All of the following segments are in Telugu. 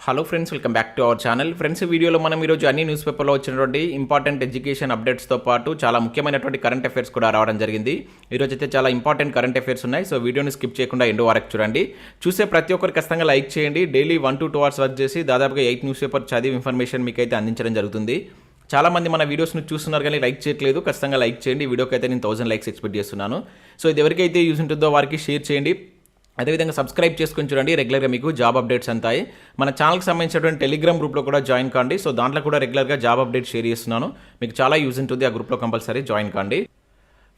Hello friends, welcome back to our channel. Friends, వీడియోలో మనం ఈరోజు అన్ని న్యూస్ పేపర్లో వచ్చినటువంటి ఇంపార్టెంట్ ఎడ్యుకేషన్ అప్డేట్స్తో పాటు చాలా ముఖ్యమైనటువంటి కరెంట్ అఫైర్స్ కూడా రావడం జరిగింది. ఈరోజు అయితే చాలా ఇంపార్టెంట్ కరెంట్ అఫైర్స్ ఉన్నాయి. సో వీడియోని స్కిప్ చేయకుండా ఎండ్ వరకు చూడండి. చూసే ప్రతి ఒక్కరు ఖచ్చితంగా లైక్ చేయండి. డైలీ 1 to 2 hours వర్క్ చేసి దాదాపుగా 8 న్యూస్ పేపర్ చదివి ఇన్ఫర్మేషన్ మీకు అయితే అందించడం జరుగుతుంది. చాలామంది మన వీడియోస్ని చూస్తున్నారు కానీ లైక్ చేయట్లేదు. ఖచ్చితంగా లైక్ చేయండి. ఈ వీడియోకి అయితే నేను 1000 లైక్స్ ఎక్స్పెక్ట్ చేస్తున్నాను. సో ఇది ఎవరికైతే యూజ్ ఉంటుందో వారికి షేర్ చేయండి. అదేవిధంగా సబ్స్క్రైబ్ చేసుకొని చూడండి. రెగ్యులర్గా మీకు జాబ్ అప్డేట్స్ అంతాయి. మన ఛానల్కి సంబంధించినటువంటి టెలిగ్రామ్ గ్రూప్లో కూడా జాయిన్ కాండి. సో దాంట్లో కూడా రెగ్యులర్గా జాబ్ అప్డేట్స్ షేర్ చేస్తున్నాను. మీకు చాలా యూజ్ ఉంటుంది. ఆ గ్రూప్లో కంపల్సరీ జాయిన్ కాండి.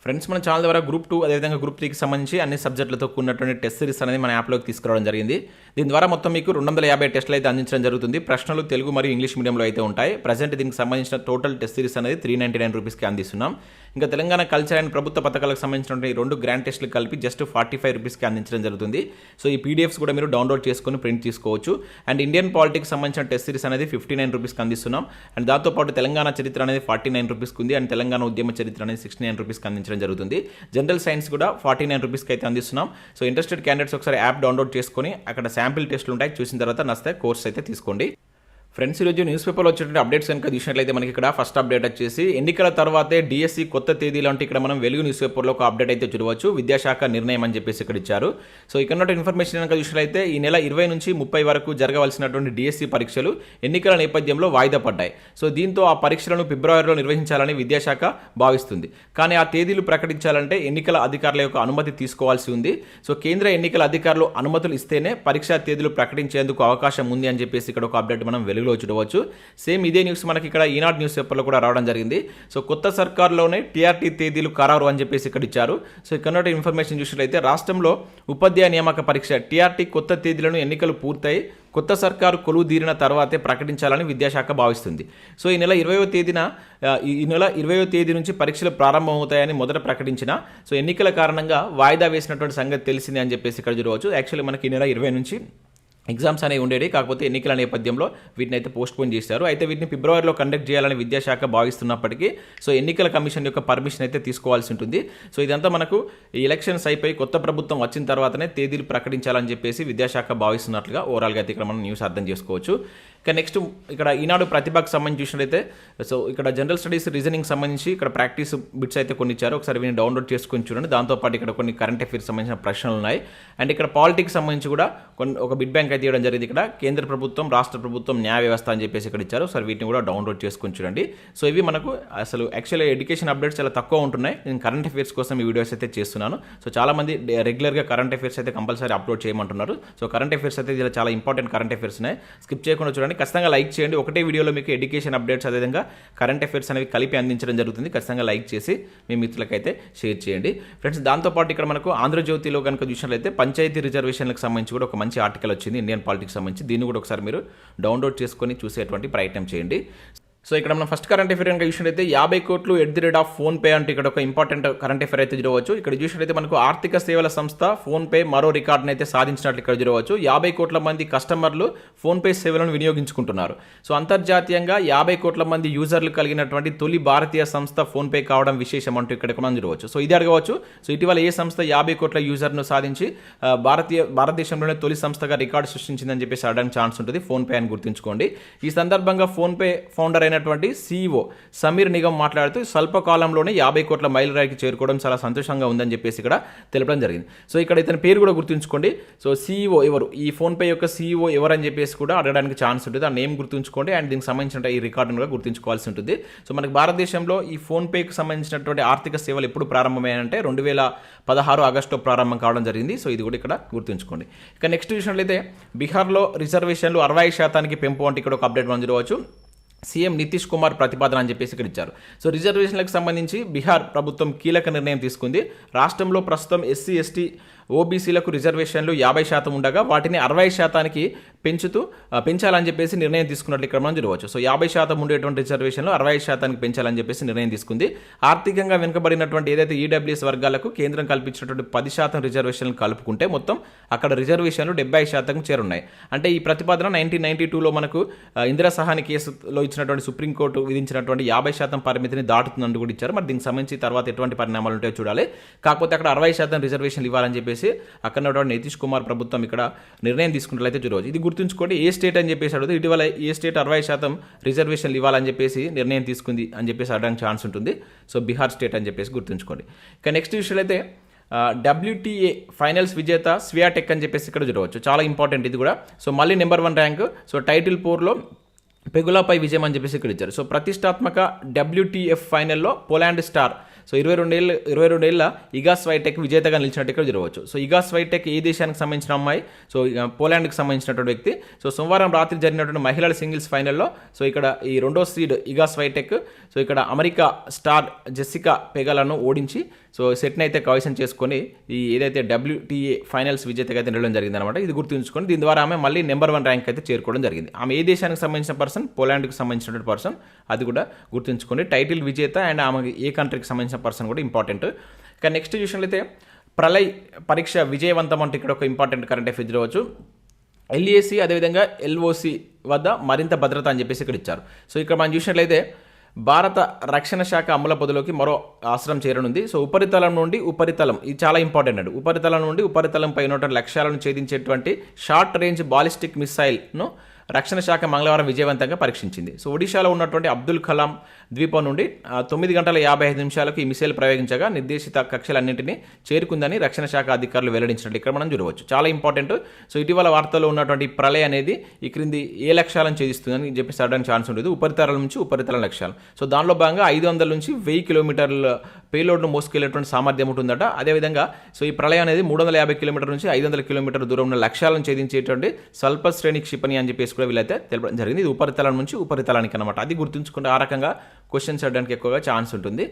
ఫ్రెండ్స్, మన ఛానల్ ద్వారా గ్రూప్ 2 అదేవిధంగా గ్రూప్ 3కి సంబంధించి అన్ని సబ్జెక్టులతో కూడినటువంటి టెస్ట్ సిరీస్ అనేది మన యాప్లోకి తీసుకురావడం జరిగింది. దీని ద్వారా మొత్తం మీకు 250 టెస్టులు అయితే అందించడం జరుగుతుంది. ప్రశ్నలు తెలుగు మరియు ఇంగ్లీష్ మీడియంలో అయితే ఉంటాయి. ప్రజెంట్ దీనికి సంబంధించిన టోటల్ టెస్ట్ సిరీస్ అనేది 399 రూపీస్కి అందిస్తున్నాం. ఇంకా తెలంగాణ కల్చర్ అండ్ ప్రభుత్వ పథకాలకు సంబంధించినటువంటి 2 గ్రాండ్ టెస్టులు కలిపి జస్ట్ 45 రూపీస్కి అందించడం జరుగుతుంది. సో ఈ పీడిఎఫ్స్ కూడా మీరు డౌన్లోడ్ చేసుకొని ప్రింట్ తీసుకోవచ్చు. అండ్ ఇండియన్ పాలిటిక్స్ సంబంధించిన టెస్ట్ సిరీస్ అనేది 59 రూపీస్కి అందిస్తున్నాం. అండ్ దాంతోపాటు తెలంగాణ చరిత్ర అనేది 49 రూపీస్కి ఉంది. అండ్ తెలంగాణ ఉద్యమ చరిత్ర అనేది 69 రూపీస్కి అందించడం జరుగుతుంది. జనరల్ సైన్స్ కూడా 49 రూపీస్కి అయితే అందిస్తున్నాం. సో ఇంట్రెస్టెడ్ క్యాండిడేట్స్ ఒకసారి యాప్ డౌన్లోడ్ చేసుకొని అక్కడ శాంపిల్ టెస్టులు ఉంటాయి, చూసిన తర్వాత నచ్చితే కోర్స్ అయితే తీసుకోండి. ఫ్రెండ్స్, ఈరోజు న్యూస్ పేపర్లో వచ్చేటువంటి అప్డేట్స్ కనుక చూసినట్లయితే మనకి ఇక్కడ ఫస్ట్ అప్డేట్ వచ్చేసి ఎన్నికల తర్వాతే డిఎస్సి కొత్త తేదీలు అంటే ఇక్కడ మనం వెలుగు న్యూస్ పేపర్లో ఒక అప్డేట్ అయితే చూడవచ్చు. విద్యాశాఖ నిర్ణయం అని చెప్పేసి ఇక్కడ ఇచ్చారు. సో ఇక్కడ ఇన్ఫర్మేషన్ కనుక చూసినట్లయితే ఈ నెల 20 నుంచి 30 వరకు జరగవలసినటువంటి డిఎస్సి పరీక్షలు ఎన్నికల నేపథ్యంలో వాయిదా పడ్డాయి. సో దీంతో ఆ పరీక్షలను ఫిబ్రవరిలో నిర్వహించాలని విద్యాశాఖ భావిస్తుంది. కానీ ఆ తేదీలు ప్రకటించాలంటే ఎన్నికల అధికారుల యొక్క అనుమతి తీసుకోవాల్సి ఉంది. సో కేంద్ర ఎన్నికల అధికారులు అనుమతులు ఇస్తేనే పరీక్షా తేదీలు ప్రకటించేందుకు అవకాశం ఉంది అని చెప్పేసి ఇక్కడ ఒక అప్డేట్ మనం వెలుగులో చూడవచ్చు. సేమ్ ఇదే న్యూస్ మనకి ఇక్కడ ఈనాడు న్యూస్ పేపర్లో కూడా రావడం జరిగింది. సో కొత్త సర్కార్లోనే టీఆర్టీ తేదీలు ఖరారు అని చెప్పేసి ఇక్కడ ఇచ్చారు. సో ఇక్కడ ఇన్ఫర్మేషన్ చూసినట్లయితే రాష్ట్రంలో ఉపాధ్యాయ నియామక పరీక్ష టీఆర్టీ కొత్త తేదీలను ఎన్నికలు పూర్తయి కొత్త సర్కారు కొలువు తీరిన తర్వాతే ప్రకటించాలని విద్యాశాఖ భావిస్తుంది. సో ఈ నెల 20వ తేదీ నుంచి పరీక్షలు ప్రారంభమవుతాయని మొదట ప్రకటించిన సో ఎన్నికల కారణంగా వాయిదా వేసినటువంటి సంగతి తెలిసింది అని చెప్పేసి ఇక్కడ చూడవచ్చు. యాక్చువల్లీ మనకి ఈ నెల 20 నుంచి ఎగ్జామ్స్ అనేవి ఉండేవి, కాకపోతే ఎన్నికల నేపథ్యంలో వీటిని అయితే పోస్ట్పోన్ చేశారు. అయితే వీటిని ఫిబ్రవరిలో కండక్ట్ చేయాలని విద్యాశాఖ భావిస్తున్నప్పటికీ సో ఎన్నికల కమిషన్ యొక్క పర్మిషన్ అయితే తీసుకోవాల్సి ఉంటుంది. సో ఇదంతా మనకు ఈ ఎలక్షన్స్ అయిపోయి కొత్త ప్రభుత్వం వచ్చిన తర్వాతనే తేదీలు ప్రకటించాలని చెప్పేసి విద్యాశాఖ భావిస్తున్నట్లుగా ఓవరాల్గా అయితే ఇక్కడ మనం న్యూస్ అర్థం చేసుకోవచ్చు. ఇక నెక్స్ట్ ఇక్కడ ఈనాడు ప్రతిభకు సంబంధించి చూసినట్లయితే సో ఇక్కడ జనరల్ స్టడీస్ రీజనింగ్ సంబంధించి ఇక్కడ ప్రాక్టీస్ బిట్స్ అయితే కొన్ని ఇచ్చారు. ఒకసారి వీటిని డౌన్లోడ్ చేసుకొని చూడండి. దాంతోపాటు ఇక్కడ కొన్ని కరెంట్ అఫైర్స్ సంబంధించిన ప్రశ్నలు ఉన్నాయి. అండ్ ఇక్కడ పాలిటిక్స్ సంబంధించి కూడా ఒక బిట్ బ్యాంక్ అయితే ఇవ్వడం జరిగింది. ఇక్కడ కేంద్ర ప్రభుత్వం, రాష్ట్ర ప్రభుత్వం, న్యాయ వ్యవస్థ అని చెప్పేసి ఇక్కడ ఇచ్చారు. సో వీటిని కూడా డౌన్లోడ్ చేసుకొని చూడండి. సో ఇవి మనకు అసలు యాక్చువల్లీ ఎడ్యుకేషన్ అప్డేట్స్ చాలా తక్కువ ఉంటున్నాయి. నేను కరెంట్ అఫైర్స్ కోసం ఈ వీడియోస్ అయితే చేస్తున్నాను. సో చాలామంది రెగ్యులర్గా కరెంట్ అఫైర్స్ అయితే కంపల్సరీ అప్లోడ్ చేయమంటున్నారు. సో కరెంట్ అఫైర్స్ అయితే ఇలా చాలా ఇంపార్టెంట్ కరెంట్ అఫైర్స్ ఉన్నాయి. స్కిప్ చేయకుండా చూడండి. ఖచ్చితంగా లైక్ చేయండి. ఒకటే వీడియోలో మీకు ఎడ్యుకేషన్ అప్డేట్స్ అదేవిధంగా కరెంట్ అఫైర్స్ అనేవి కలిపి అందించడం జరుగుతుంది. ఖచ్చితంగా లైక్ చేసి మీ మిత్రులకైతే షేర్ చేయండి. ఫ్రెండ్స్, దాంతోపాటు ఇక్కడ మనకు ఆంధ్రజ్యోతిలో కనుక చూసినట్లయితే పంచాయతీ రిజర్వేషన్లకు సంబంధించి కూడా ఒక మంచి ఆర్టికల్ వచ్చింది ఇండియన్ పాలిటిక్స్ సంబంధించి. దీన్ని కూడా ఒకసారి మీరు డౌన్లోడ్ చేసుకొని చూసేటువంటి ప్రయత్నం చేయండి. సో ఇక్కడ మనం ఫస్ట్ కరెంట్ అఫైర్ కనుక చూసినట్లయితే 50 కోట్లు @ఫోన్పే అంటే ఇక్కడ ఒక ఇంపార్టెంట్ కరెంట్ అఫైర్ అయితే చూడవచ్చు. ఇక్కడ చూసినట్లయితే మనకు ఆర్థిక సేవల సంస్థ ఫోన్పే మరో రికార్డును అయితే సాధించినట్లు ఇక్కడ చూడవచ్చు. 50 కోట్ల మంది కస్టమర్లు ఫోన్పే సేవలను వినియోగించుకుంటున్నారు. సో అంతర్జాతీయంగా 50 కోట్ల మంది యూజర్లు కలిగినటువంటి తొలి భారతీయ సంస్థ ఫోన్పే కావడం విశేషం అంటూ ఇక్కడ మనం చూడవచ్చు. సో ఇది అడగవచ్చు. సో ఇటీవల ఏ సంస్థ 50 కోట్ల యూజర్ను సాధించి భారతదేశంలోనే తొలి సంస్థగా రికార్డు సృష్టించిందని చెప్పేసి అడగడానికి ఛాన్స్ ఉంటుంది. ఫోన్పే అని గుర్తుంచుకోండి. ఈ సందర్భంగా ఫోన్పే ఫౌండర్ అయినటువంటి CEO సమీర్ నిగమ్ మాట్లాడుతూ స్వల్పకాలంలోనే 50 కోట్ల మైలురాయికి చేరుకోవడం చాలా సంతోషంగా ఉందని చెప్పేసి ఇక్కడ తెలపడం జరిగింది. సో ఇక్కడ ఇతని పేరు కూడా గుర్తుంచుకోండి. సో CEO ఎవరు, ఈ ఫోన్పే యొక్క CEO ఎవరని చెప్పేసి కూడా అడగడానికి ఛాన్స్ ఉంటుంది. ఆ నేమ్ గుర్తుంచుకోండి. అండ్ దీనికి సంబంధించిన ఈ రికార్డును కూడా గుర్తుంచుకోవాల్సి ఉంటుంది. సో మనకి భారతదేశంలో ఈ ఫోన్పేకి సంబంధించినటువంటి ఆర్థిక సేవలు ఎప్పుడు ప్రారంభమయ్యాయంటే 2016 ఆగస్టులో ప్రారంభం కావడం జరిగింది. సో ఇది కూడా ఇక్కడ గుర్తుంచుకోండి. ఇక నెక్స్ట్ చూసినట్లయితే బీహార్లో రిజర్వేషన్లు 65% పెంపు అంటే ఇక్కడ ఒక అప్డేట్ మనం చూడవచ్చు. సీఎం నితీష్ కుమార్ ప్రతిపాదన అని చెప్పేసి ఇక్కడ ఇచ్చారు. సో రిజర్వేషన్లకు సంబంధించి బీహార్ ప్రభుత్వం కీలక నిర్ణయం తీసుకుంది. రాష్ట్రంలో ప్రస్తుతం SC, ST, OBCలకు రిజర్వేషన్లు 50% ఉండగా వాటిని 60%కి పెంచాలని చెప్పేసి నిర్ణయం తీసుకున్నట్లు ఇక్కడ మనం చూడవచ్చు. సో 50% ఉండేటువంటి రిజర్వేషన్లు 60%కి పెంచాలని చెప్పేసి నిర్ణయం తీసుకుంది. ఆర్థికంగా వెనుకబడినటువంటి ఏదైతే EWS వర్గాలకు కేంద్రం కల్పించినటువంటి 10% రిజర్వేషన్లు కలుపుకుంటే మొత్తం అక్కడ రిజర్వేషన్లు 70% చేరున్నాయి. అంటే ఈ ప్రతిపాదన 1992లో మనకు ఇందిరా సహాని కేసులో ఇచ్చినటువంటి సుప్రీంకోర్టు విధించినటువంటి 50% పరిమితిని దాటుతుందని కూడా ఇచ్చారు. మరి దీనికి సంబంధించి తర్వాత ఎటువంటి పరిణామాలు ఉంటాయో చూడాలి. కాకపోతే అక్కడ 60% రిజర్వేషన్లు ఇవ్వాలని చెప్పేసి చెప్పేసి అక్కడ ఉన్నటువంటి నితీష్ కుమార్ ప్రభుత్వం ఇక్కడ నిర్ణయం తీసుకున్నట్లయితే చూడవచ్చు. ఇది గుర్తుంచుకోండి. ఏ స్టేట్ అని చెప్పేసి అడుగుతుంది. ఇటీవల ఏ స్టేట్ 60% రిజర్వేషన్లు ఇవ్వాలని చెప్పేసి నిర్ణయం తీసుకుంది అని చెప్పేసి అడగడానికి ఛాన్స్ ఉంటుంది. సో బీహార్ స్టేట్ అని చెప్పేసి గుర్తుంచుకోండి. ఇక నెక్స్ట్ విషయం అయితే WTA ఫైనల్స్ విజేత స్వియాటెక్ అని చెప్పేసి ఇక్కడ చూడవచ్చు. చాలా ఇంపార్టెంట్ ఇది కూడా. సో మళ్ళీ నెంబర్ 1 ర్యాంక్. సో టైటిల్ 4లో పెగులాపై విజయం అని చెప్పేసి ఇక్కడ ఇచ్చారు. సో ప్రతిష్టాత్మక WTF ఫైనల్లో పోలాండ్ స్టార్ సో 22 ఏళ్ళ ఇగా స్వైటెక్ విజేతగా నిలిచినట్టు ఇక్కడ చూడవచ్చు. సో ఇగా స్వైటెక్ ఏ దేశానికి సంబంధించిన అమ్మాయి? సో పోలాండ్కి సంబంధించినటువంటి వ్యక్తి. సో సోమవారం రాత్రి జరిగినటువంటి మహిళల సింగిల్స్ ఫైనల్లో సో ఇక్కడ ఈ 2వ సీడ్ ఇగా స్వైటెక్ సో ఇక్కడ అమెరికా స్టార్ జెసికా పెగలను ఓడించి సో సెట్ని అయితే కైవసం చేసుకొని ఈ ఏదైతే WTA ఫైనల్స్ విజేతగా అయితే నిలవడం జరిగింది అనమాట. ఇది గుర్తుంచుకొని దీని ద్వారా ఆమె మళ్ళీ నెంబర్ 1 ర్యాంక్ అయితే చేరుకోవడం జరిగింది. ఆమె ఏ దేశానికి సంబంధించిన పర్సన్? పోలాండ్కి సంబంధించినటువంటి పర్సన్. అది కూడా గుర్తుంచుకోండి. టైటిల్ విజేత అండ్ ఆమె ఏ కంట్రీకి సంబంధించిన పర్సన్ కూడా ఇంపార్టెంట్. ఇక నెక్స్ట్ చూసినట్లయితే ప్రళయ్ పరీక్ష విజయవంతం అంటే ఇక్కడ ఒక ఇంపార్టెంట్ కరెంట్ అఫైర్ చూడవచ్చు. LAC అదేవిధంగా LOC వద్ద మరింత భద్రత అని చెప్పేసి ఇక్కడ ఇచ్చారు. సో ఇక్కడ మనం చూసినట్లయితే భారత రక్షణ శాఖ అమల పదవిలోకి మరో అవసరం చేరనుంది. సో ఉపరితలం నుండి ఉపరితలం, ఇది చాలా ఇంపార్టెంట్ అండి. ఉపరితలం నుండి ఉపరితలంపై ఉన్నటువంటి లక్ష్యాలను ఛేదించేటువంటి షార్ట్ రేంజ్ బాలిస్టిక్ మిసైల్ను రక్షణ శాఖ మంగళవారం విజయవంతంగా పరీక్షించింది. సో ఒడిశాలో ఉన్నటువంటి అబ్దుల్ కలాం ద్వీపం నుండి 9 గంటల 55 నిమిషాలకు ఈ మిసైల్ ప్రయోగించగా నిర్దేశిత కక్షలన్నింటినీ చేరుకుందని రక్షణ శాఖ అధికారులు వెల్లడించినట్టు ఇక్కడ మనం చూడవచ్చు. చాలా ఇంపార్టెంట్. సో ఇటీవల వార్తల్లో ఉన్నటువంటి ప్రళయ్ అనేది ఈ క్రింది ఏ లక్ష్యాలను ఛేదిస్తుందని చెప్పేసి అడగడానికి ఛాన్స్ ఉంటుంది. ఉపరితలం నుంచి ఉపరితల లక్ష్యాలు. సో దానిలో భాగంగా 500 నుంచి 1000 కిలోమీటర్ల పేలోడ్ను మోసుకెళ్లేటువంటి సామర్థ్యం ఉంటుందట. అదేవిధంగా సో ఈ ప్రళయం అనేది 350 కిలోమీటర్ల నుంచి 500 కిలోమీటర్ల దూరం ఉన్న లక్ష్యాలను ఛేదించేటువంటి స్వల్ప శ్రేణి క్షిపణి అని చెప్పేసి కూడా వీళ్ళైతే తెలపడం జరిగింది. ఇది ఉపరితలం నుంచి ఉపరితలానికి అనమాట. అది గుర్తుంచుకుంటే ఆ రకంగా క్వశ్చన్స్ అడడానికి ఎక్కువగా ఛాన్స్ ఉంటుంది.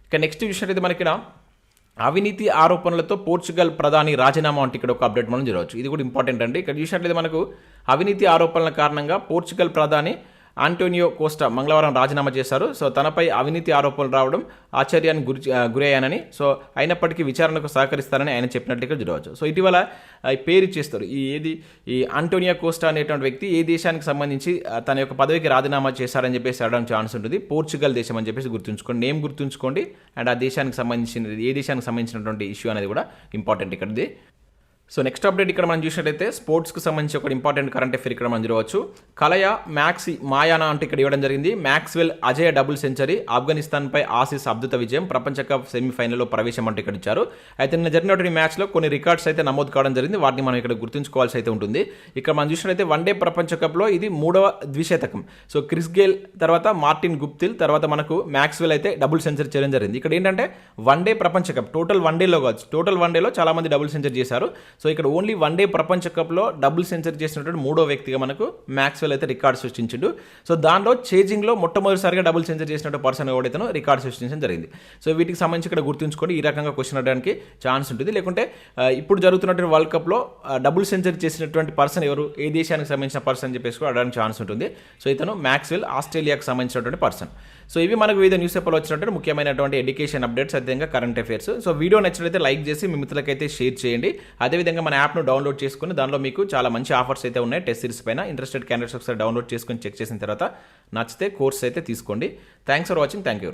ఇక నెక్స్ట్ విషయం అయితే మనకి అవినీతి ఆరోపణలతో పోర్చుగల్ ప్రధాని రాజీనామా అంటే ఇక్కడ ఒక అప్డేట్ మనం చూడవచ్చు. ఇది కూడా ఇంపార్టెంట్ అండి. ఇక్కడ చూసినట్లయితే మనకు అవినీతి ఆరోపణల కారణంగా పోర్చుగల్ ప్రధాని ఆంటోనియో కోస్టా మంగళవారం రాజీనామా చేశారు. సో తనపై అవినీతి ఆరోపణలు రావడం ఆశ్చర్యానికి గురయ్యానని, సో అయినప్పటికీ విచారణకు సహకరిస్తారని ఆయన చెప్పినట్టుగా చూడవచ్చు. సో ఇటీవల పేరు ఇచ్చేస్తారు. ఈ ఆంటోనియో కోస్టా అనేటువంటి వ్యక్తి ఏ దేశానికి సంబంధించి తన యొక్క పదవికి రాజీనామా చేశారని చెప్పేసి అడగడానికి ఛాన్స్ ఉంటుంది. పోర్చుగల్ దేశం అని చెప్పేసి గుర్తుంచుకోండి. నేమ్ గుర్తుంచుకోండి. అండ్ ఆ దేశానికి సంబంధించిన ఏ దేశానికి సంబంధించినటువంటి ఇష్యూ అనేది కూడా ఇంపార్టెంట్ ఇక్కడది. సో నెక్స్ట్ అప్డేట్ ఇక్కడ మనం చూసినట్లయితే స్పోర్ట్స్కి సంబంధించి ఒక ఇంపార్టెంట్ కరెంట్ అఫైర్ ఇక్కడ మనం చూడవచ్చు. కలయ మ్యాక్సీ మాయానా అంటే ఇక్కడ ఇవ్వడం జరిగింది. మ్యాక్స్వెల్ అజయ డబుల్ సెంచరీ, ఆఫ్ఘనిస్తాన్పై ఆసీస్ అద్భుత విజయం, ప్రపంచ కప్ సెమీఫైనల్లో ప్రవేశం అంటే ఇక్కడ ఇచ్చారు. అయితే నిన్న జరిగినటువంటి మ్యాచ్లో కొన్ని రికార్డ్స్ అయితే నమోదు కావడం జరిగింది. వాటిని మనం ఇక్కడ గుర్తుంచుకోవాల్సి అయితే ఉంటుంది. ఇక్కడ మనం చూసినట్లయితే వన్డే ప్రపంచ కప్లో ఇది 3వ ద్విశతకం. సో క్రిస్ గేల్ తర్వాత మార్టిన్ గుప్తిల్ తర్వాత మనకు మ్యాక్స్వెల్ అయితే డబుల్ సెంచరీ చేయడం జరిగింది. ఇక్కడ ఏంటంటే వన్డే ప్రపంచ కప్ టోటల్ వన్డేలో కావచ్చు, టోటల్ వన్డేలో చాలా మంది డబుల్ సెంచరీ చేశారు. సో ఇక్కడ ఓన్లీ వన్డే ప్రపంచ కప్లో డబుల్ సెంచరీ చేసినటువంటి 3వ వ్యక్తిగా మనకు మ్యాక్స్వెల్ అయితే రికార్డు సృష్టించిండు. సో దానిలో చేజింగ్లో మొట్టమొదటిసారిగా డబుల్ సెంచరీ చేసినట్టు పర్సన్ ఎవడైతే రికార్డు సృష్టించడం జరిగింది. సో వీటికి సంబంధించి ఇక్కడ గుర్తుంచుకోండి. ఈ రకంగా క్వశ్చన్ అడడానికి ఛాన్స్ ఉంటుంది. లేకుంటే ఇప్పుడు జరుగుతున్నటువంటి వరల్డ్ కప్లో డబుల్ సెంచరీ చేసినటువంటి పర్సన్ ఎవరు, ఏ దేశానికి సంబంధించిన పర్సన్ అని చెప్పేసి కూడా అడగడానికి ఛాన్స్ ఉంటుంది. సో ఇతను మ్యాక్స్వెల్ ఆస్ట్రేలియాకు సంబంధించినటువంటి పర్సన్. సో ఇవి మనకు వివిధ న్యూస్ పేపర్లో వచ్చినటువంటి ముఖ్యమైనటువంటి ఎడ్యుకేషన్ అప్డేట్స్, అదేవిధంగా కరెంట్ అఫైర్స్. సో వీడియో నచ్చినట్లయితే లైక్ చేసి మీ మిత్రులకైతే షేర్ చేయండి. అదేవిధంగా మన యాప్ను డౌన్లోడ్ చేసుకుని దానిలో మీకు చాలా మంచి ఆఫర్స్ అయితే ఉన్నాయి టెస్ట్ సిరీస్ పైన. ఇంట్రెస్టెడ్ క్యాండిడేట్స్ ఒకసారి డౌన్లోడ్ చేసుకుని చెక్ చేసిన తర్వాత నచ్చితే కోర్స్ అయితే తీసుకోండి. Thanks for watching. Thank you.